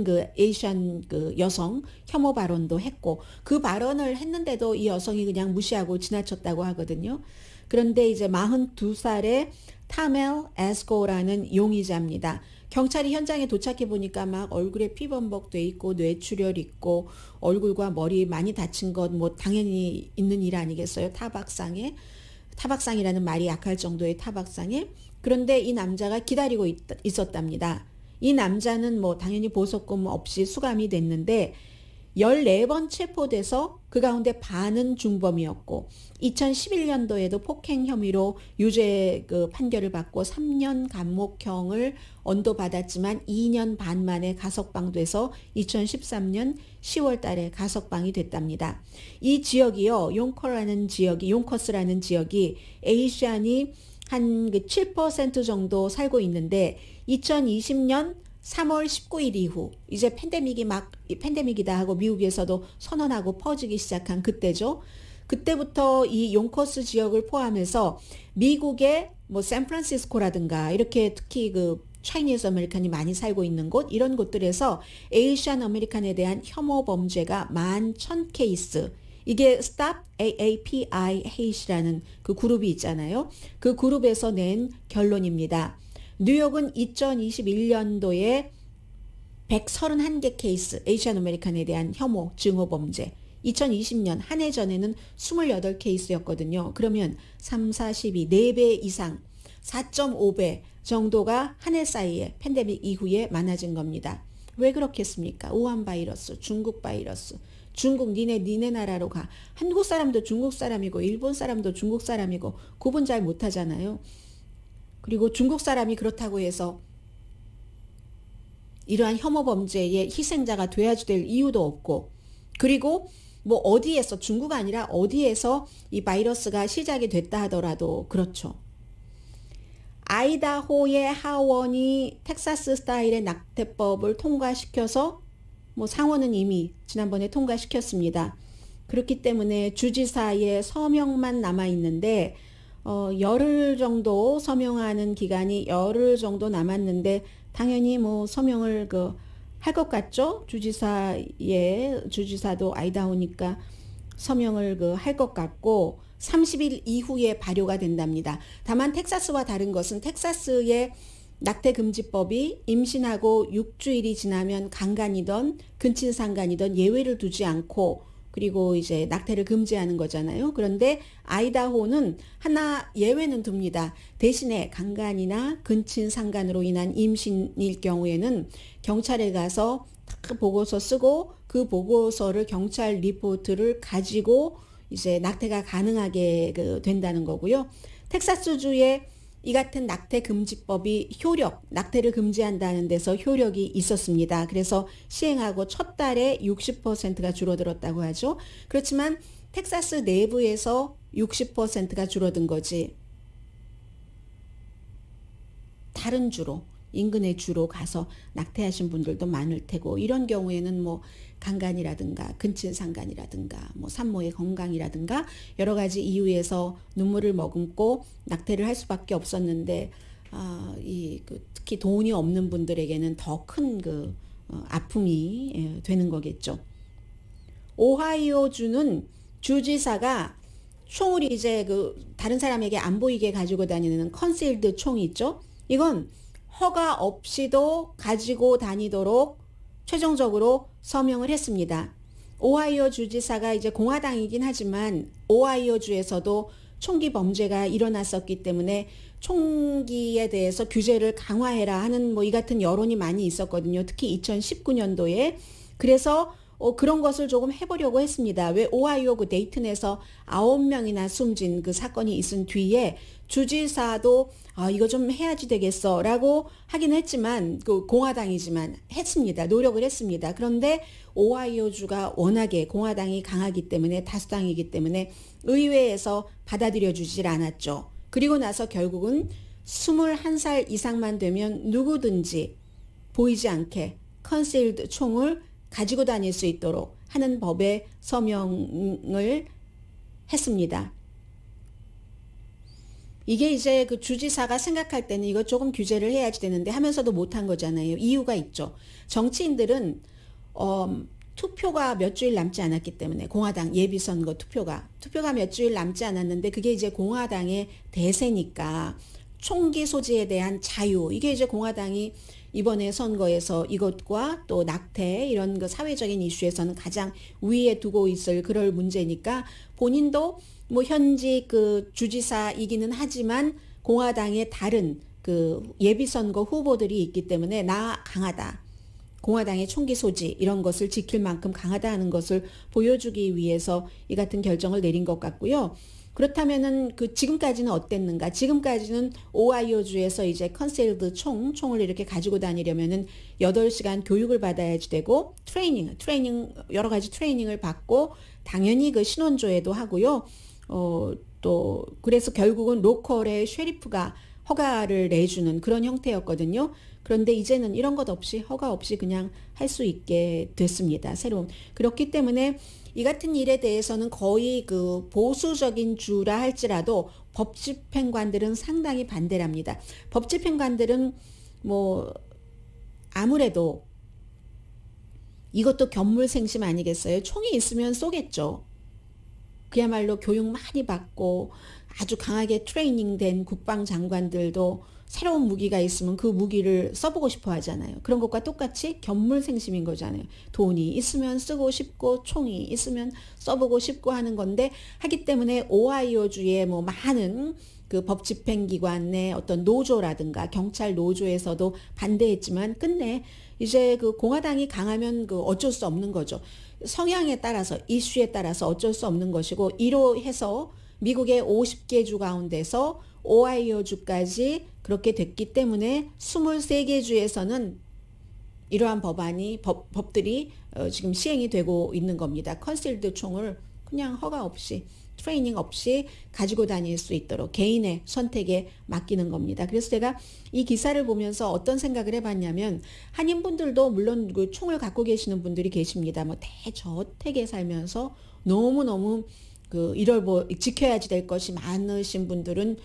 그 에이시안 그 여성 혐오 발언도 했고, 그 발언을 했는데도 이 여성이 그냥 무시하고 지나쳤다고 하거든요. 그런데 이제 42살의 타멜 에스코라는 용의자입니다. 경찰이 현장에 도착해 보니까 막 얼굴에 피범벅 돼 있고 뇌출혈 있고 얼굴과 머리 많이 다친 것 뭐 당연히 있는 일 아니겠어요? 타박상이라는 말이 약할 정도의 타박상에. 그런데 이 남자가 기다리고 있었답니다. 이 남자는 뭐 당연히 보석금 없이 수감이 됐는데 14번 체포돼서 그 가운데 반은 중범이었고, 2011년도에도 폭행 혐의로 유죄 그 판결을 받고 3년 감옥형을 언도받았지만 2년 반 만에 가석방돼서 2013년 10월 달에 가석방이 됐답니다. 이 지역이요, 용커스라는 지역이 에이시안이 한 7% 정도 살고 있는데, 2020년 3월 19일 이후 이제 팬데믹이다 하고 미국에서도 선언하고 퍼지기 시작한 그때죠. 그때부터 이 용커스 지역을 포함해서 미국의 뭐 샌프란시스코라든가 이렇게 특히 그 차이니즈 아메리칸이 많이 살고 있는 곳, 이런 곳들에서 에이시안 아메리칸에 대한 혐오 범죄가 11,000케이스, 이게 Stop AAPI Hate라는 그 그룹이 있잖아요. 그 그룹에서 낸 결론입니다. 뉴욕은 2021년도에 131개 케이스, 에이시안 아메리칸에 대한 혐오, 증오 범죄. 2020년 한 해 전에는 28케이스였거든요. 그러면 3, 4, 12, 4배 이상, 4.5배 정도가 한 해 사이에 팬데믹 이후에 많아진 겁니다. 왜 그렇겠습니까? 우한 바이러스, 중국 바이러스, 중국 니네 나라로 가. 한국 사람도 중국 사람이고 일본 사람도 중국 사람이고 구분 잘 못하잖아요. 그리고 중국 사람이 그렇다고 해서 이러한 혐오 범죄의 희생자가 돼야지 될 이유도 없고, 그리고 뭐 어디에서, 중국 아니라 어디에서 이 바이러스가 시작이 됐다 하더라도 그렇죠. 아이다호의 하원이 텍사스 스타일의 낙태법을 통과시켜서 뭐 상원은 이미 지난번에 통과시켰습니다. 그렇기 때문에 주지사의 서명만 남아 있는데 열흘 정도 서명하는 기간이 열흘 정도 남았는데 당연히 뭐 서명을 할 것 같죠? 주지사도 아이다호니까 서명을 할 것 같고 30일 이후에 발효가 된답니다. 다만 텍사스와 다른 것은 텍사스의 낙태금지법이 임신하고 6주일이 지나면 강간이든 근친상간이든 예외를 두지 않고 그리고 이제 낙태를 금지하는 거잖아요. 그런데 아이다호는 하나 예외는 둡니다. 대신에 강간이나 근친상간으로 인한 임신일 경우에는 경찰에 가서 보고서 쓰고 그 보고서를 경찰 리포트를 가지고 이제 낙태가 가능하게 된다는 거고요. 텍사스주의 이 같은 낙태 금지법이 낙태를 금지한다는 데서 효력이 있었습니다. 그래서 시행하고 첫 달에 60%가 줄어들었다고 하죠. 그렇지만 텍사스 내부에서 60%가 줄어든 거지. 다른 주로, 인근의 주로 가서 낙태하신 분들도 많을 테고, 이런 경우에는 뭐 강간이라든가 근친상간이라든가 뭐 산모의 건강이라든가 여러 가지 이유에서 눈물을 머금고 낙태를 할 수밖에 없었는데 특히 돈이 없는 분들에게는 더 큰 아픔이 되는 거겠죠. 오하이오주는 주지사가 총을 이제 다른 사람에게 안 보이게 가지고 다니는 컨실드 총이 있죠. 이건 허가 없이도 가지고 다니도록 최종적으로 서명을 했습니다. 오하이오 주지사가 이제 공화당이긴 하지만 오하이오주에서도 총기 범죄가 일어났었기 때문에 총기에 대해서 규제를 강화해라 하는 뭐 이 같은 여론이 많이 있었거든요. 특히 2019년도에. 그래서 그런 것을 조금 해보려고 했습니다. 왜 오하이오 데이튼에서 9명이나 숨진 그 사건이 있은 뒤에 주지사도 이거 좀 해야지 되겠어 라고 하긴 했지만 공화당이지만 했습니다. 노력을 했습니다. 그런데 오하이오주가 워낙에 공화당이 강하기 때문에 다수당이기 때문에 의회에서 받아들여 주질 않았죠. 그리고 나서 결국은 21살 이상만 되면 누구든지 보이지 않게 컨실드 총을 가지고 다닐 수 있도록 하는 법에 서명을 했습니다. 이게 이제 주지사가 생각할 때는 이거 조금 규제를 해야지 되는데 하면서도 못한 거잖아요. 이유가 있죠. 정치인들은 투표가 몇 주일 남지 않았기 때문에 공화당 예비선거 투표가 몇 주일 남지 않았는데 그게 이제 공화당의 대세니까 총기 소지에 대한 자유, 이게 이제 공화당이 이번에 선거에서 이것과 또 낙태 이런 사회적인 이슈에서는 가장 위에 두고 있을 그럴 문제니까 본인도 뭐 현직 주지사이기는 하지만 공화당의 다른 예비선거 후보들이 있기 때문에 나 강하다. 공화당의 총기 소지 이런 것을 지킬 만큼 강하다 하는 것을 보여주기 위해서 이 같은 결정을 내린 것 같고요. 그렇다면은 지금까지는 어땠는가? 지금까지는 오하이오주에서 이제 컨실드 총을 이렇게 가지고 다니려면은 8시간 교육을 받아야지 되고 트레이닝 여러 가지 트레이닝을 받고 당연히 신원조회도 하고요. 또 그래서 결국은 로컬의 쉐리프가 허가를 내주는 그런 형태였거든요. 그런데 이제는 이런 것 없이 허가 없이 그냥 할 수 있게 됐습니다. 그렇기 때문에 이 같은 일에 대해서는 거의 보수적인 주라 할지라도 법집행관들은 상당히 반대를 합니다. 법집행관들은 뭐 아무래도 이것도 견물생심 아니겠어요? 총이 있으면 쏘겠죠. 그야말로 교육 많이 받고 아주 강하게 트레이닝된 국방장관들도 새로운 무기가 있으면 그 무기를 써보고 싶어 하잖아요. 그런 것과 똑같이 견물생심인 거잖아요. 돈이 있으면 쓰고 싶고 총이 있으면 써보고 싶고 하는 건데 하기 때문에 오하이오주의 뭐 많은 그 법집행기관의 어떤 노조라든가 경찰 노조에서도 반대했지만 끝내 이제 그 공화당이 강하면 그 어쩔 수 없는 거죠. 성향에 따라서 이슈에 따라서 어쩔 수 없는 것이고 이로 해서 미국의 50개 주 가운데서 오하이오 주까지 그렇게 됐기 때문에 23개 주에서는 이러한 법들이 지금 시행이 되고 있는 겁니다. 컨실드 총을 그냥 허가 없이 트레이닝 없이 가지고 다닐 수 있도록 개인의 선택에 맡기는 겁니다. 그래서 제가 이 기사를 보면서 어떤 생각을 해봤냐면 한인분들도 물론 그 총을 갖고 계시는 분들이 계십니다. 뭐 대저택에 살면서 너무너무 이걸 지켜야지 될 것이 많으신 분들은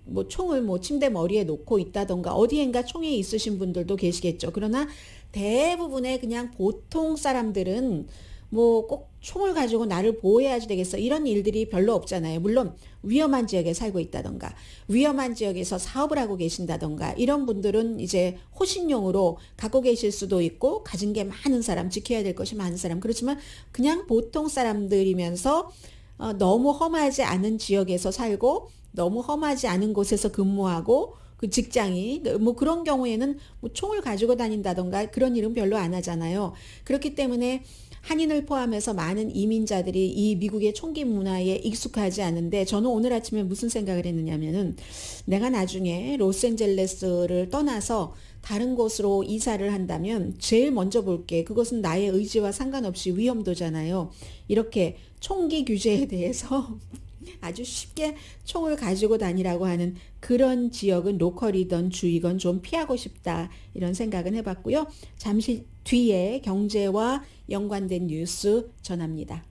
뭐 총을 뭐 침대 머리에 놓고 있다던가 어디엔가 총이 있으신 분들도 계시겠죠. 그러나 대부분의 그냥 보통 사람들은 뭐 꼭 총을 가지고 나를 보호해야지 되겠어 이런 일들이 별로 없잖아요. 물론 위험한 지역에 살고 있다던가 위험한 지역에서 사업을 하고 계신다던가 이런 분들은 이제 호신용으로 갖고 계실 수도 있고 가진 게 많은 사람, 지켜야 될 것이 많은 사람. 그렇지만 그냥 보통 사람들이면서 너무 험하지 않은 지역에서 살고 너무 험하지 않은 곳에서 근무하고 그 직장이 뭐 그런 경우에는 뭐 총을 가지고 다닌다던가 그런 일은 별로 안 하잖아요. 그렇기 때문에 한인을 포함해서 많은 이민자들이 이 미국의 총기 문화에 익숙하지 않은데 저는 오늘 아침에 무슨 생각을 했느냐면은 내가 나중에 로스앤젤레스를 떠나서 다른 곳으로 이사를 한다면 제일 먼저 볼 게 그것은 나의 의지와 상관없이 위험도잖아요. 이렇게 총기 규제에 대해서 아주 쉽게 총을 가지고 다니라고 하는 그런 지역은 로컬이든 주이건 좀 피하고 싶다 이런 생각은 해봤고요. 잠시 뒤에 경제와 연관된 뉴스 전합니다.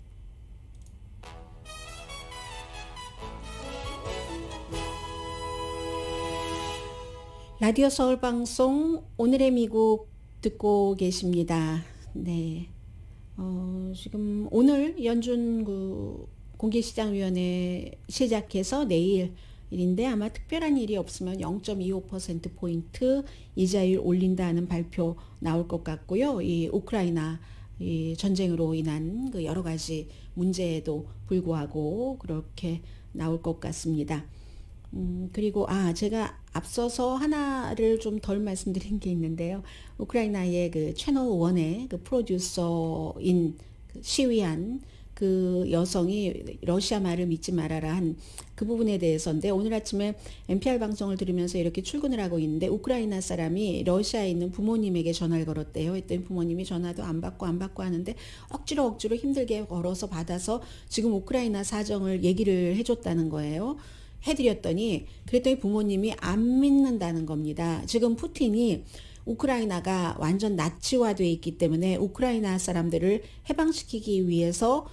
라디오 서울방송 오늘의 미국 듣고 계십니다. 네, 지금 오늘 연준 공개시장위원회 시작해서 내일인데 아마 특별한 일이 없으면 0.25%포인트 이자율 올린다는 발표 나올 것 같고요. 이 우크라이나 이 전쟁으로 인한 그 여러 가지 문제에도 불구하고 그렇게 나올 것 같습니다. 그리고 제가 앞서서 하나를 좀 덜 말씀드린 게 있는데요. 우크라이나의 그 채널 1의 그 프로듀서인 시위한 그 여성이 러시아 말을 믿지 말아라 한 그 부분에 대해서인데 오늘 아침에 NPR 방송을 들으면서 이렇게 출근을 하고 있는데 우크라이나 사람이 러시아에 있는 부모님에게 전화를 걸었대요. 했더니 부모님이 전화도 안 받고 하는데 억지로 힘들게 걸어서 받아서 지금 우크라이나 사정을 얘기를 해줬다는 거예요. 해드렸더니 그랬더니 부모님이 안 믿는다는 겁니다. 지금 푸틴이 우크라이나가 완전 나치화되어 있기 때문에 우크라이나 사람들을 해방시키기 위해서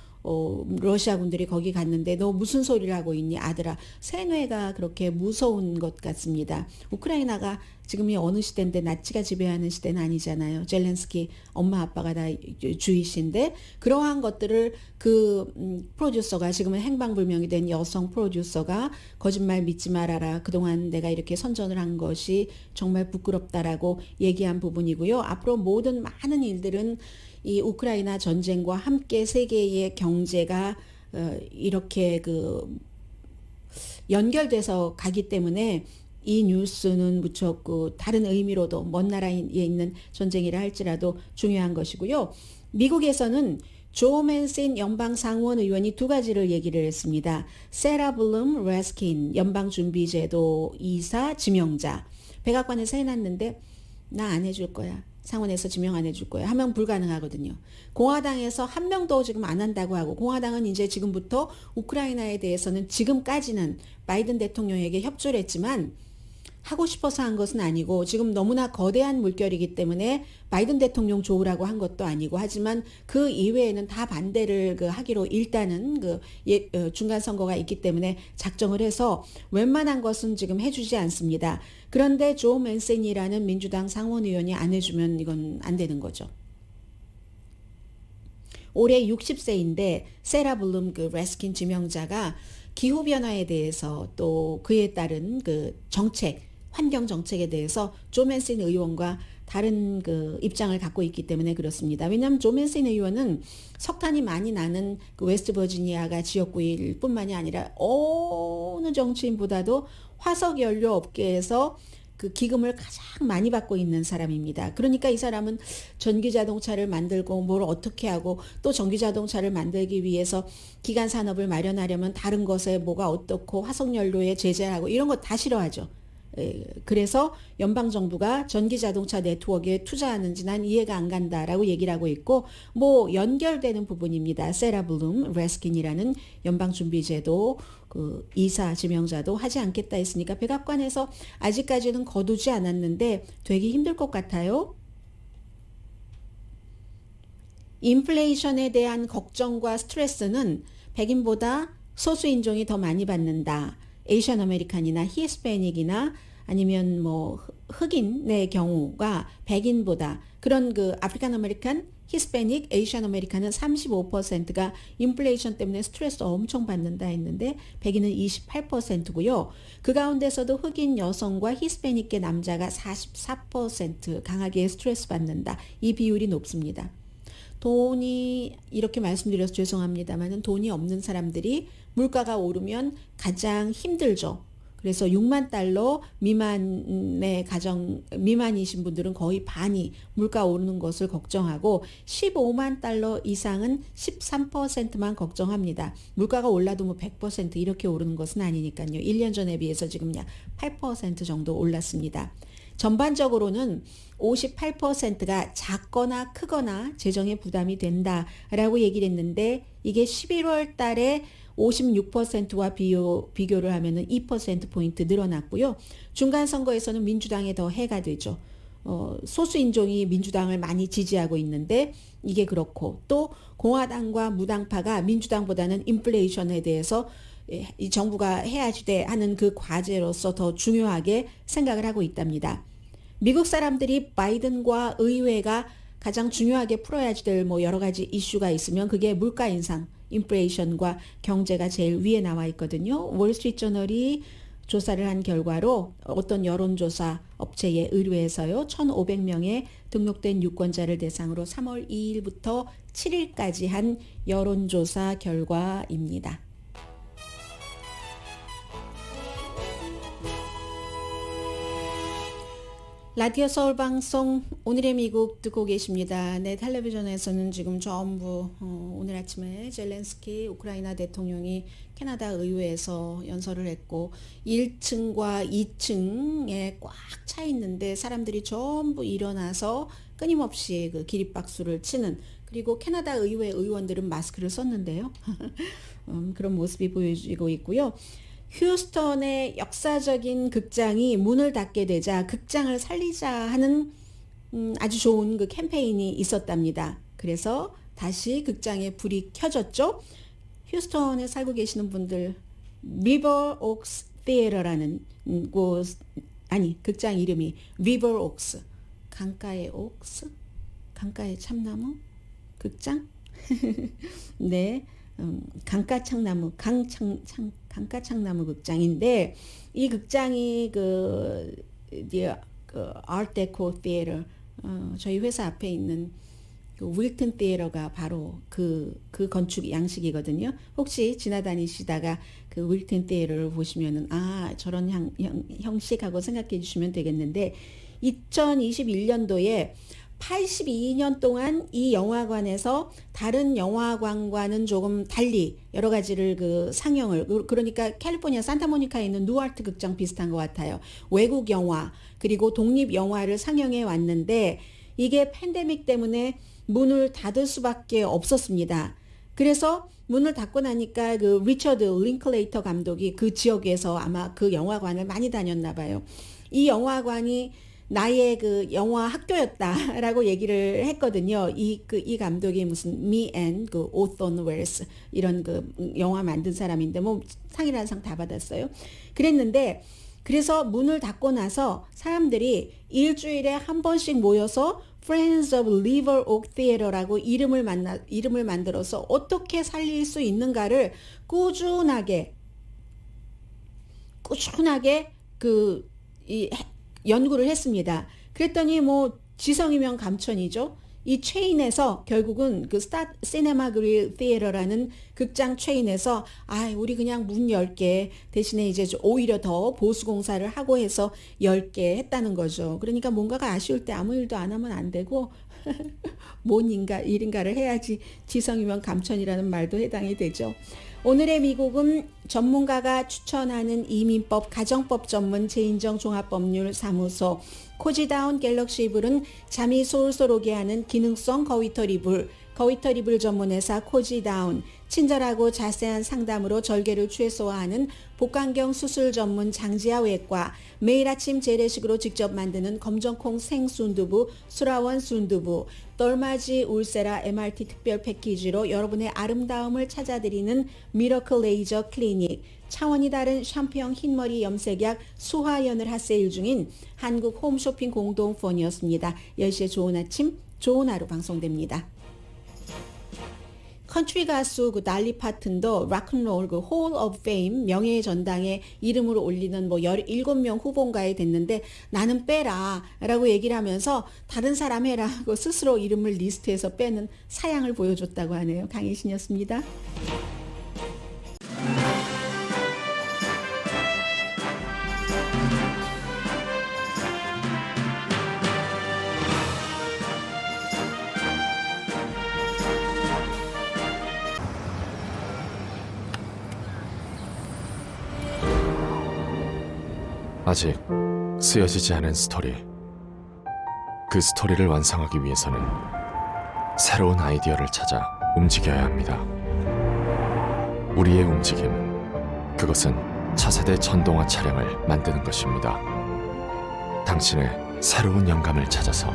러시아 군들이 거기 갔는데 너 무슨 소리를 하고 있니 아들아. 세뇌가 그렇게 무서운 것 같습니다. 우크라이나가 지금이 어느 시대인데 나치가 지배하는 시대는 아니잖아요. 젤렌스키 엄마 아빠가 다 주이신데 그러한 것들을 그 프로듀서가 지금은 행방불명이 된 여성 프로듀서가 거짓말 믿지 말아라. 그동안 내가 이렇게 선전을 한 것이 정말 부끄럽다라고 얘기한 부분이고요. 앞으로 모든 많은 일들은 이 우크라이나 전쟁과 함께 세계의 경제가 이렇게 연결돼서 가기 때문에 이 뉴스는 무척 다른 의미로도 먼 나라에 있는 전쟁이라 할지라도 중요한 것이고요. 미국에서는 조 맨신 연방상원 의원이 두 가지를 얘기를 했습니다. 세라 블룸 레스킨 연방준비제도 이사 지명자 백악관에서 해놨는데 나 안 해줄 거야. 상원에서 지명 안 해줄 거예요. 하면 불가능하거든요. 공화당에서 한 명도 지금 안 한다고 하고 공화당은 이제 지금부터 우크라이나에 대해서는 지금까지는 바이든 대통령에게 협조를 했지만 하고 싶어서 한 것은 아니고 지금 너무나 거대한 물결이기 때문에 바이든 대통령 좋으라고 한 것도 아니고 하지만 그 이외에는 다 반대를 하기로 일단은 중간 선거가 있기 때문에 작정을 해서 웬만한 것은 지금 해주지 않습니다. 그런데 조 맨슨이라는 민주당 상원 의원이 안 해주면 이건 안 되는 거죠. 올해 60세인데 세라 블룸 레스킨 지명자가 기후 변화에 대해서 또 그에 따른 정책 환경 정책에 대해서 조 맨신 의원과 다른 입장을 갖고 있기 때문에 그렇습니다. 왜냐하면 조 맨신 의원은 석탄이 많이 나는 웨스트 버지니아가 지역구일 뿐만이 아니라 어느 어느 정치인보다도 화석 연료 업계에서 그 기금을 가장 많이 받고 있는 사람입니다. 그러니까 이 사람은 전기 자동차를 만들고 뭘 어떻게 하고 또 전기 자동차를 만들기 위해서 기간 산업을 마련하려면 다른 것에 뭐가 어떻고 화석 연료에 제재하고 이런 거 다 싫어하죠. 그래서 연방정부가 전기자동차 네트워크에 투자하는지 난 이해가 안 간다라고 얘기를 하고 있고 뭐 연결되는 부분입니다. 세라 블룸 레스킨이라는 연방준비제도 그 이사 지명자도 하지 않겠다 했으니까 백악관에서 아직까지는 거두지 않았는데 되게 힘들 것 같아요. 인플레이션에 대한 걱정과 스트레스는 백인보다 소수인종이 더 많이 받는다. 에이션 아메리칸이나 히스패닉이나 아니면 뭐 흑인의 경우가 백인보다 그런 그 아프리칸 아메리칸, 히스패닉, 에이션 아메리칸은 35%가 인플레이션 때문에 스트레스 엄청 받는다 했는데 백인은 28%고요. 그 가운데서도 흑인 여성과 히스패닉계 남자가 44% 강하게 스트레스 받는다. 이 비율이 높습니다. 돈이 이렇게 말씀드려서 죄송합니다만 돈이 없는 사람들이 물가가 오르면 가장 힘들죠. 그래서 6만 달러 미만의 가정 미만이신 분들은 거의 반이 물가 오르는 것을 걱정하고 15만 달러 이상은 13%만 걱정합니다. 물가가 올라도 뭐 100% 이렇게 오르는 것은 아니니까요. 1년 전에 비해서 지금 약 8% 정도 올랐습니다. 전반적으로는 58%가 작거나 크거나 재정에 부담이 된다라고 얘기를 했는데 이게 11월 달에 56%와 비교를 하면은 2%포인트 늘어났고요. 중간선거에서는 민주당에 더 해가 되죠. 소수인종이 민주당을 많이 지지하고 있는데 이게 그렇고 또 공화당과 무당파가 민주당보다는 인플레이션에 대해서 이 정부가 해야지 돼 하는 그 과제로서 더 중요하게 생각을 하고 있답니다. 미국 사람들이 바이든과 의회가 가장 중요하게 풀어야지 될 뭐 여러 가지 이슈가 있으면 그게 물가 인상, 인플레이션과 경제가 제일 위에 나와 있거든요. 월스트리트저널이 조사를 한 결과로 어떤 여론조사 업체에 의뢰해서요. 1,500명의 등록된 유권자를 대상으로 3월 2일부터 7일까지 한 여론조사 결과입니다. 라디오 서울 방송 오늘의 미국 듣고 계십니다. 네, 텔레비전에서는 지금 전부 오늘 아침에 젤렌스키 우크라이나 대통령이 캐나다 의회에서 연설을 했고 1층과 2층에 꽉 차 있는데 사람들이 전부 일어나서 끊임없이 그 기립박수를 치는 그리고 캐나다 의회 의원들은 마스크를 썼는데요. 그런 모습이 보여지고 있고요. 휴스턴의 역사적인 극장이 문을 닫게 되자 극장을 살리자 하는 아주 좋은 그 캠페인이 있었답니다. 그래서 다시 극장에 불이 켜졌죠. 휴스턴에 살고 계시는 분들 리버 옥스 티에터라는 곳 극장 이름이 리버 옥스 강가의 옥스 강가의 참나무 극장 네. 강가창나무 강가창나무 극장인데 이 극장이 그 아트데코 티에터 저희 회사 앞에 있는 그 윌튼 티에터가 바로 그 건축 양식이거든요. 혹시 지나다니시다가 그 윌튼 티에터를 보시면은 저런 형식하고 생각해 주시면 되겠는데 2021년도에 82년 동안 이 영화관에서 다른 영화관과는 조금 달리 여러 가지를 그 상영을 그러니까 캘리포니아 산타모니카에 있는 누아르트 극장 비슷한 것 같아요. 외국 영화 그리고 독립 영화를 상영해 왔는데 이게 팬데믹 때문에 문을 닫을 수밖에 없었습니다. 그래서 문을 닫고 나니까 그 리처드 링클레이터 감독이 그 지역에서 아마 그 영화관을 많이 다녔나 봐요. 이 영화관이 나의 그 영화 학교였다라고 얘기를 했거든요. 이 감독이 무슨 Me and 그 오톤 웰스 이런 그 영화 만든 사람인데 뭐 상이라는 상 다 받았어요. 그랬는데 그래서 문을 닫고 나서 사람들이 일주일에 한 번씩 모여서 Friends of River Oak Theater라고 이름을 만들어서 어떻게 살릴 수 있는가를 꾸준하게 연구를 했습니다. 그랬더니 뭐 지성이면 감천이죠. 이 체인에서 결국은 그 스타 시네마 그릴 티에터라는 극장 체인에서 우리 그냥 문 10개 대신에 이제 오히려 더 보수 공사를 하고 해서 10개 했다는 거죠. 그러니까 뭔가가 아쉬울 때 아무 일도 안 하면 안 되고 뭔 일인가를 해야지 지성이면 감천이라는 말도 해당이 되죠. 오늘의 미국은 전문가가 추천하는 이민법 가정법 전문 재인정 종합법률사무소 코지다운 갤럭시 이불은 잠이 솔솔 오게 하는 기능성 거위털 이불 전문회사 코지다운, 친절하고 자세한 상담으로 절개를 최소화하는 복강경 수술 전문 장지아 외과, 매일 아침 재래식으로 직접 만드는 검정콩 생순두부 수라원 순두부, 똘마지 울세라 MRT 특별 패키지로 여러분의 아름다움을 찾아드리는 미러클 레이저 클리닉, 차원이 다른 샴푸형 흰머리 염색약 수화연을 핫세일 중인 한국 홈쇼핑 공동폰이었습니다. 10시에 좋은 아침, 좋은 하루 방송됩니다. 컨트리 가수 그 달리 파튼도 락앤롤 그 홀 오브 페임 명예의 전당에 이름으로 올리는 17명 후보인가에 됐는데 나는 빼라 라고 얘기를 하면서 다른 사람 해라 하고 스스로 이름을 리스트에서 빼는 사양을 보여줬다고 하네요. 강희신이었습니다. 아직 쓰여지지 않은 스토리. 그 스토리를 완성하기 위해서는 새로운 아이디어를 찾아 움직여야 합니다. 우리의 움직임, 그것은 차세대 전동화 차량을 만드는 것입니다. 당신의 새로운 영감을 찾아서